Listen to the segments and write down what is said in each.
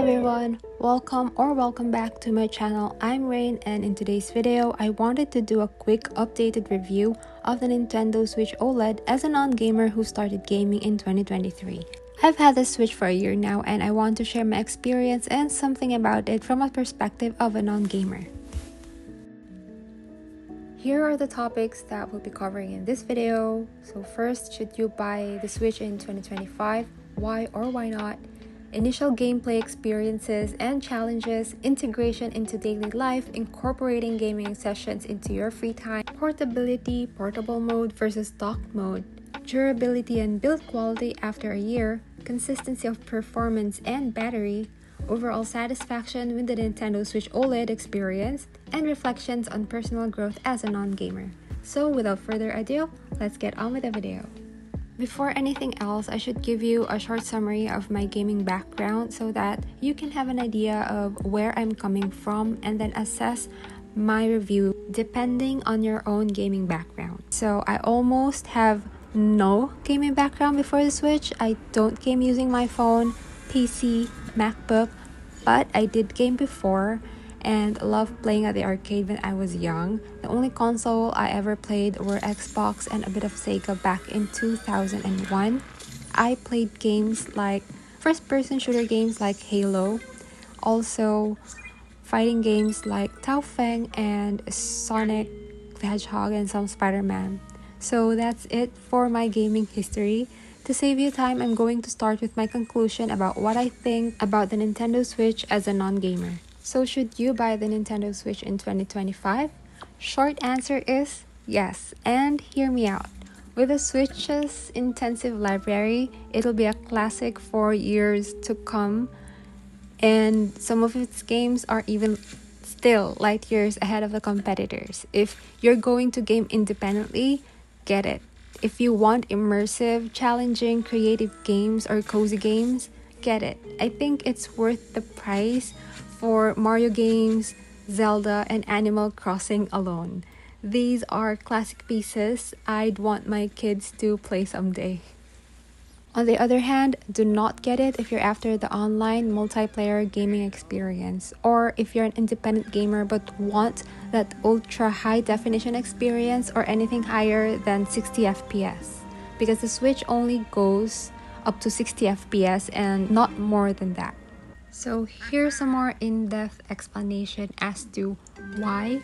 everyone, welcome back to my channel. I'm Rain, and in today's video I wanted to do a quick updated review of the Nintendo Switch OLED as a non-gamer who started gaming in 2023. I've had this Switch for a year now, and I want to share my experience and something about it from a perspective of a non-gamer. Here are the topics that we'll be covering in this video. So first, should you buy the Switch in 2025? Why or why not? Initial gameplay experiences and challenges, integration into daily life, incorporating gaming sessions into your free time, portability, portable mode versus dock mode, durability and build quality after a year, consistency of performance and battery, overall satisfaction with the Nintendo Switch OLED experience, and reflections on personal growth as a non-gamer. So without further ado, let's get on with the video. Before anything else, I should give you a short summary of my gaming background so that you can have an idea of where I'm coming from and then assess my review depending on your own gaming background. So I almost have no gaming background before the Switch. I don't game using my phone, PC, MacBook, but I did game before and loved playing at the arcade when I was young. The only console I ever played were Xbox and a bit of Sega back in 2001. I played games like first-person shooter games like Halo, also fighting games like Tao Feng and Sonic the Hedgehog and some Spider-Man. So that's it for my gaming history. To save you time, I'm going to start with my conclusion about what I think about the Nintendo Switch as a non-gamer. So should you buy the Nintendo Switch in 2025? Short answer is yes, and hear me out. With the Switch's intensive library, it'll be a classic for years to come, and some of its games are even still light years ahead of the competitors. If you're going to game independently, get it. If you want immersive, challenging, creative games or cozy games, get it. I think it's worth the price for Mario games, Zelda, and Animal Crossing alone. These are classic pieces I'd want my kids to play someday. On the other hand, do not get it if you're after the online multiplayer gaming experience, or if you're an independent gamer but want that ultra high definition experience or anything higher than 60 FPS, because the Switch only goes up to 60 FPS and not more than that. So here's some more in-depth explanation as to why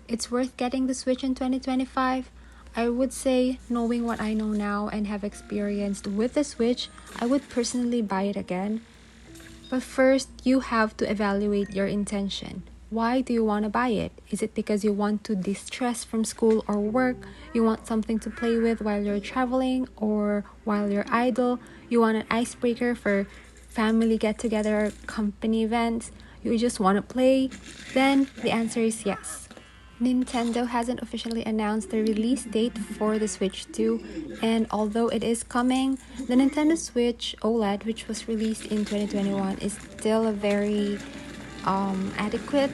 it's worth getting the Switch in 2025. I would say, knowing what I know now and have experienced with the Switch, I would personally buy it again. But first, you have to evaluate your intention. Why do you want to buy it? Is it because you want to distress from school or work? You want something to play with while you're traveling or while you're idle? You want an icebreaker for family get-together, company events? You just want to play? Then the answer is yes. Nintendo hasn't officially announced the release date for the Switch 2, and although it is coming, the Nintendo Switch OLED, which was released in 2021, is still a very adequate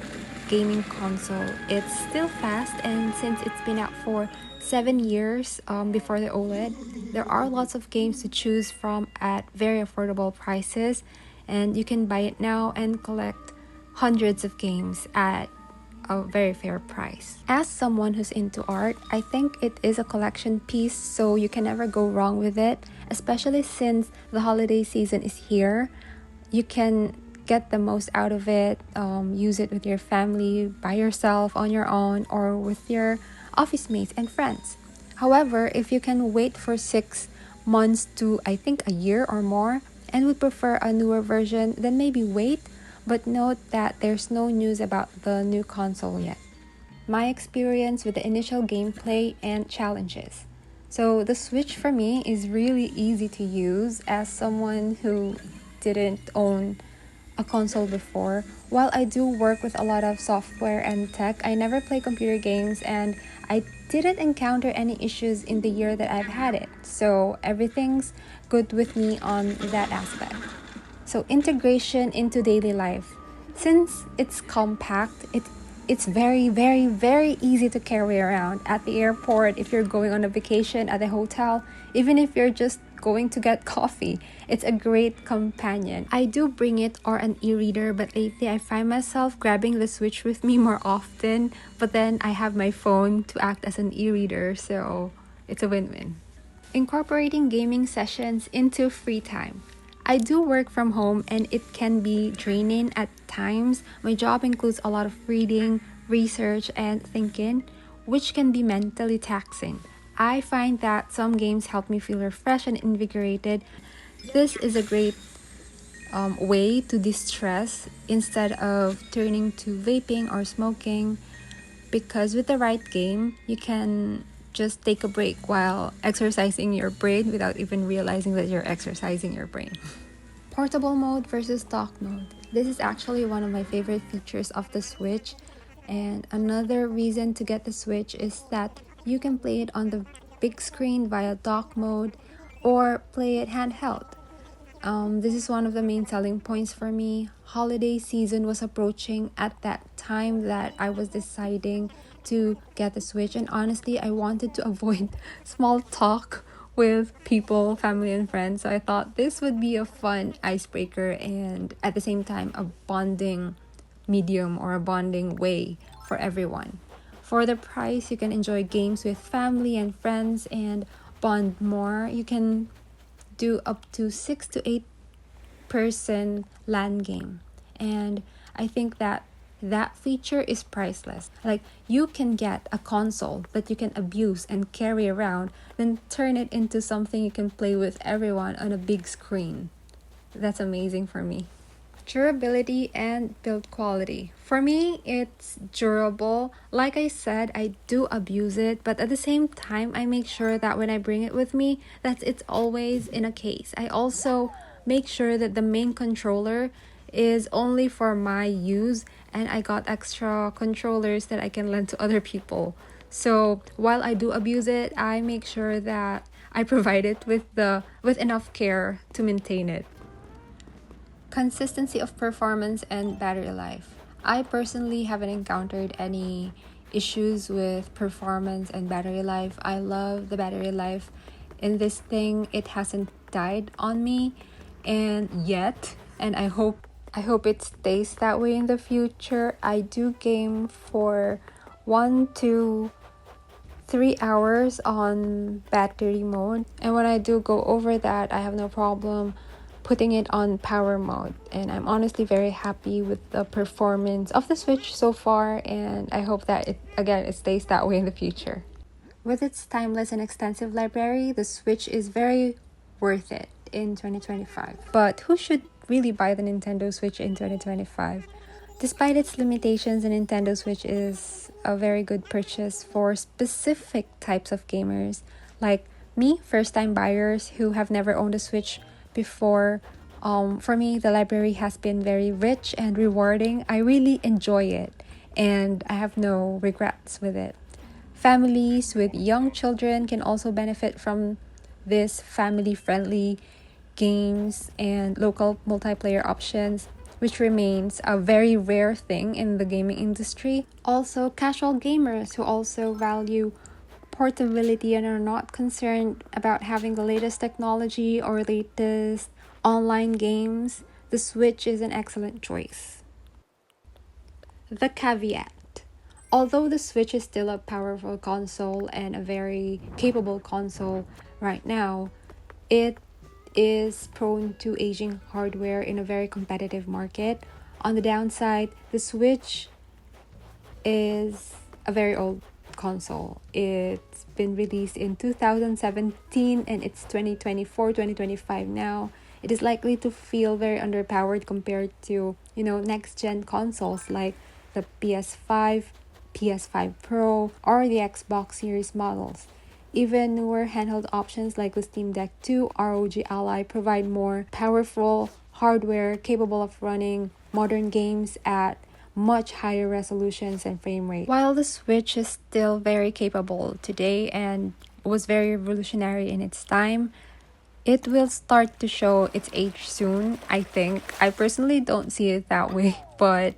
gaming console. It's still fast, and since it's been out for 7 years before the OLED, there are lots of games to choose from at very affordable prices, and you can buy it now and collect hundreds of games at a very fair price. As someone who's into art, I think it is a collection piece, so you can never go wrong with it, especially since the holiday season is here. You can get the most out of it, use it with your family, by yourself, on your own, or with your office mates and friends. However, if you can wait for 6 months to I think a year or more and would prefer a newer version, then maybe wait. But note that there's no news about the new console yet. My experience with the initial gameplay and challenges. So the Switch for me is really easy to use as someone who didn't own a console before. While I do work with a lot of software and tech, I never play computer games, and I didn't encounter any issues in the year that I've had it. So everything's good with me on that aspect. So integration into daily life. Since it's compact, it's very, very, very easy to carry around at the airport, if you're going on a vacation, at a hotel, even if you're just going to get coffee. It's a great companion. I do bring it or an e-reader, but lately I find myself grabbing the Switch with me more often. But then I have my phone to act as an e-reader, so it's a win-win. Incorporating gaming sessions into free time. I do work from home and it can be draining at times. My job includes a lot of reading, research, and thinking, which can be mentally taxing. I find that some games help me feel refreshed and invigorated. This is a great way to distress instead of turning to vaping or smoking, because with the right game, you can just take a break while exercising your brain without even realizing that you're exercising your brain. Portable mode versus dock mode. This is actually one of my favorite features of the Switch, and another reason to get the Switch is that you can play it on the big screen via dock mode or play it handheld. This is one of the main selling points for me. Holiday season was approaching at that time that I was deciding to get the Switch, and honestly, I wanted to avoid small talk with people, family, and friends. So I thought this would be a fun icebreaker and at the same time a bonding medium or a bonding way for everyone. For the price, you can enjoy games with family and friends and bond more. You can do up to 6 to 8 person LAN game, and I think that feature is priceless. Like, you can get a console that you can abuse and carry around, then turn it into something you can play with everyone on a big screen. That's amazing for me. Durability and build quality. For me, it's durable. Like I said, I do abuse it, but at the same time, I make sure that when I bring it with me, that it's always in a case. I also make sure that the main controller is only for my use, and I got extra controllers that I can lend to other people. So while I do abuse it, I make sure that I provide it with enough care to maintain it. Consistency of performance and battery life. I personally haven't encountered any issues with performance and battery life. I love the battery life in this thing. It hasn't died on me and yet, and I hope it stays that way in the future. I do game for 1 to 3 hours on battery mode, and when I do go over that, I have no problem putting it on power mode, and I'm honestly very happy with the performance of the Switch so far, and I hope that it stays that way in the future. With its timeless and extensive library, the Switch is very worth it in 2025. But who should really buy the Nintendo Switch in 2025? Despite its limitations, the Nintendo Switch is a very good purchase for specific types of gamers like me, first-time buyers who have never owned a Switch before. For me, the library has been very rich and rewarding. I really enjoy it, and I have no regrets with it. Families with young children can also benefit from this family-friendly games and local multiplayer options, which remains a very rare thing in the gaming industry. Also, casual gamers who also value portability and are not concerned about having the latest technology or latest online games, the Switch is an excellent choice. The caveat. Although the Switch is still a powerful console and a very capable console right now, it is prone to aging hardware in a very competitive market. On the downside, the Switch is a very old console. It's been released in 2017 and it's 2024-2025 now. It is likely to feel very underpowered compared to, next gen consoles like the PS5, PS5 Pro, or the Xbox Series models. Even newer handheld options like the Steam Deck 2, ROG Ally provide more powerful hardware capable of running modern games at much higher resolutions and frame rate. While the Switch is still very capable today and was very revolutionary in its time, it will start to show its age soon, I think. I personally don't see it that way, but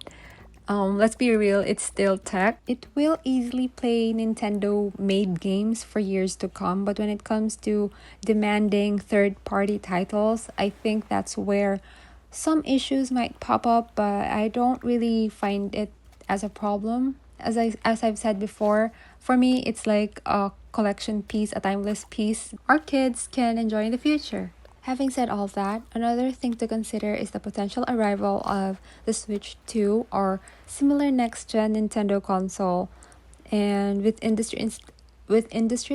Let's be real, it's still tech. It will easily play Nintendo made games for years to come, but when it comes to demanding third party titles, I think that's where some issues might pop up, but I don't really find it as a problem. As I've said before, for me it's like a collection piece, a timeless piece our kids can enjoy in the future. Having said all that, another thing to consider is the potential arrival of the Switch 2 or similar next-gen Nintendo console. And with industry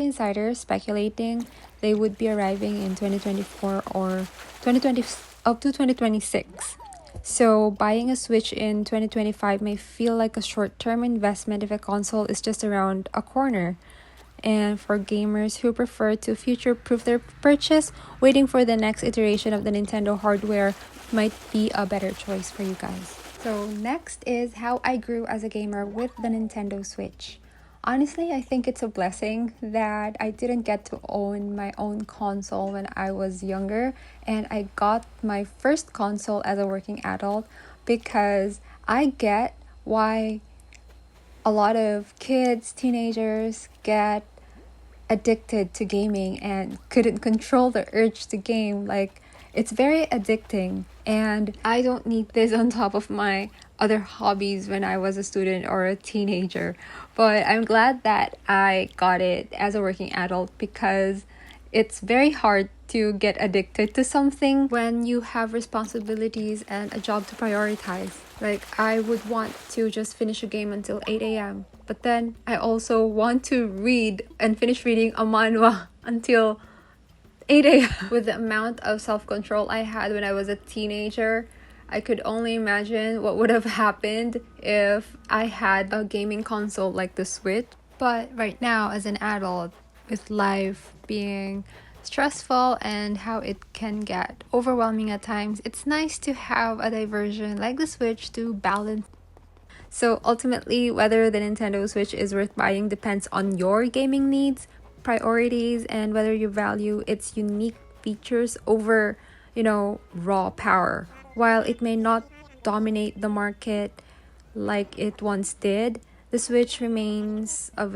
insiders speculating they would be arriving in 2024 or 2020 up to 2026. So buying a Switch in 2025 may feel like a short-term investment if a console is just around a corner. And for gamers who prefer to future proof their purchase, waiting for the next iteration of the Nintendo hardware might be a better choice for you guys. So, next is how I grew as a gamer with the Nintendo Switch. Honestly, I think it's a blessing that I didn't get to own my own console when I was younger, and I got my first console as a working adult because I get why a lot of kids, teenagers get addicted to gaming and couldn't control the urge to game. Like, it's very addicting, and I don't need this on top of my other hobbies when I was a student or a teenager. But I'm glad that I got it as a working adult because it's very hard to get addicted to something when you have responsibilities and a job to prioritize. Like, I would want to just finish a game until 8 a.m. But then I also want to read and finish reading a manhwa until 8 a.m. With the amount of self-control I had when I was a teenager, I could only imagine what would have happened if I had a gaming console like the Switch. But right now, as an adult, with life being stressful and how it can get overwhelming at times, it's nice to have a diversion like the Switch to balance. So ultimately, whether the Nintendo Switch is worth buying depends on your gaming needs, priorities, and whether you value its unique features over, raw power. While it may not dominate the market like it once did, the Switch remains the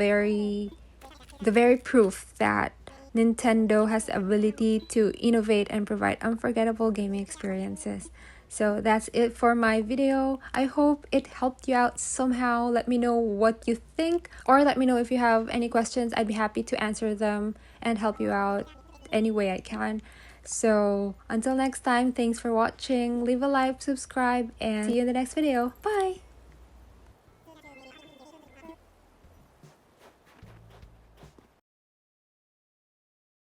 very proof that Nintendo has the ability to innovate and provide unforgettable gaming experiences. So that's it for my video. I hope it helped you out somehow. Let me know what you think, or let me know if you have any questions. I'd be happy to answer them and help you out any way I can. So until next time, thanks for watching. Leave a like, subscribe, and see you in the next video. Bye!